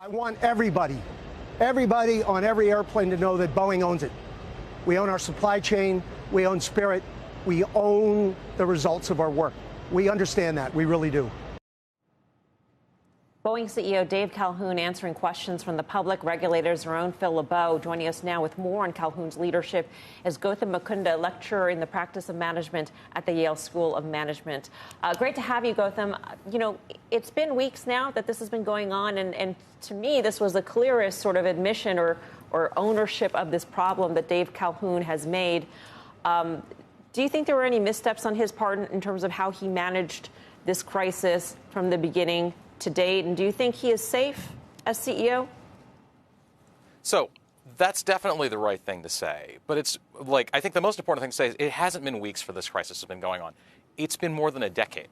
I want everybody on every airplane to know that Boeing owns it. We own our supply chain. We own Spirit. We own the results of our work. We understand that. We really do. Boeing CEO Dave Calhoun answering questions from the public. Regulators, our own Phil LeBeau, joining us now with more on Calhoun's leadership is Gautam Mukunda, lecturer in the practice of management at the Yale School of Management. Great to have you, Gautam. You know, it's been weeks now that this has been going on, and to me, this was the clearest sort of admission or ownership of this problem that Dave Calhoun has made. Do you think there were any missteps on his part in terms of how he managed this crisis from the beginning to date, and do you think he is safe as CEO? So that's definitely the right thing to say. But it's like, I think the most important thing to say is it hasn't been weeks for this crisis has been going on. It's been more than a decade.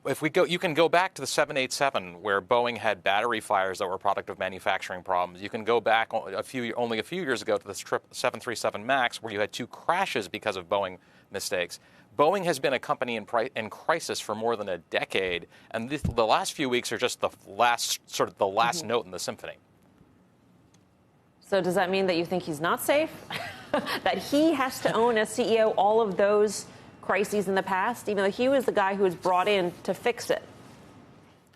If we go, you can go back to the 787 where Boeing had battery fires that were a product of manufacturing problems. You can go back only a few years ago to the 737 MAX where you had 2 crashes because of Boeing mistakes. Boeing has been a company in crisis for more than a decade, and the last few weeks are just the last note in the symphony. So does that mean that you think he's not safe? That he has to own as CEO all of those crises in the past, even though he was the guy who was brought in to fix it?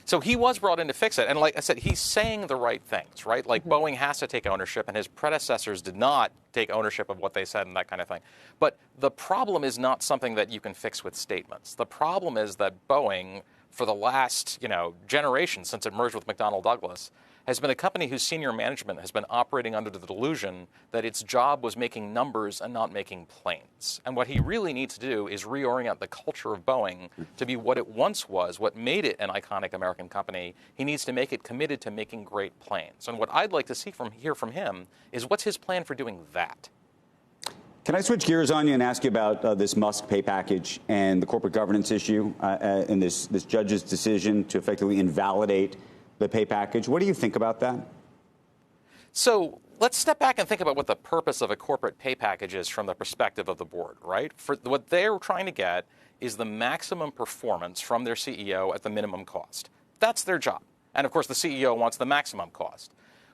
So he was brought in to fix it. And like I said, he's saying the right things, right? Like Boeing has to take ownership, and his predecessors did not take ownership of what they said and that kind of thing. But the problem is not something that you can fix with statements. The problem is that Boeing, for the last, generation since it merged with McDonnell Douglas, has been a company whose senior management has been operating under the delusion that its job was making numbers and not making planes. And what he really needs to do is reorient the culture of Boeing to be what it once was, what made it an iconic American company. He needs to make it committed to making great planes. And what I'd like to hear from him is what's his plan for doing that? Can I switch gears on you and ask you about this Musk pay package and the corporate governance issue and this judge's decision to effectively invalidate the pay package? What do you think about that? So let's step back and think about what the purpose of a corporate pay package is from the perspective of the board, right? For what they're trying to get is the maximum performance from their CEO at the minimum cost. That's their job. And of course, the CEO wants the maximum cost.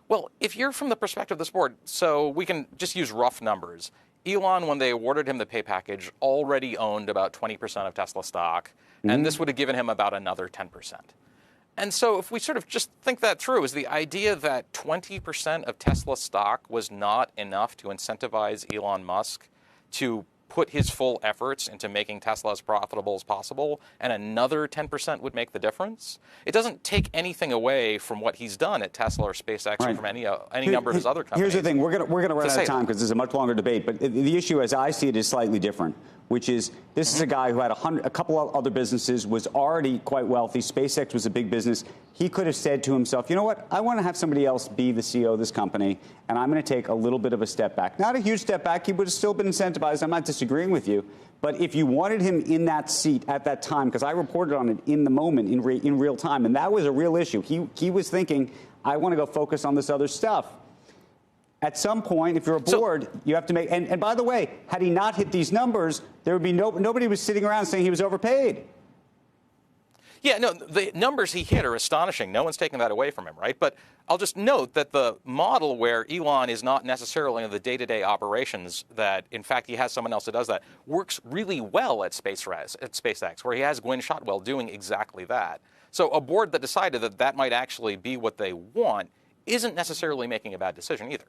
Well, if you're from the perspective of this board, so we can just use rough numbers. Elon, when they awarded him the pay package, already owned about 20% of Tesla stock, and this would have given him about another 10%. And so if we sort of just think that through, is the idea that 20% of Tesla stock was not enough to incentivize Elon Musk to put his full efforts into making Tesla as profitable as possible, and another 10% would make the difference? It doesn't take anything away from what he's done at Tesla or SpaceX or from any number of his other companies. Here's the thing. We're going to run out of time because this is a much longer debate. But the issue, as I see it, is slightly different, which is this is a guy who had a couple of other businesses, was already quite wealthy. SpaceX was a big business. He could have said to himself, you know what, I want to have somebody else be the CEO of this company, and I'm going to take a little bit of a step back. Not a huge step back. He would have still been incentivized. I'm not disagreeing with you. But if you wanted him in that seat at that time, because I reported on it in the moment, in real time, and that was a real issue. He was thinking, I want to go focus on this other stuff. At some point, if you're a board, you have to make, and by the way, had he not hit these numbers, there would be nobody was sitting around saying he was overpaid. Yeah, no, the numbers he hit are astonishing. No one's taking that away from him, right? But I'll just note that the model where Elon is not necessarily in the day-to-day operations, that in fact he has someone else that does that, works really well at SpaceX, where he has Gwynne Shotwell doing exactly that. So a board that decided that that might actually be what they want isn't necessarily making a bad decision either.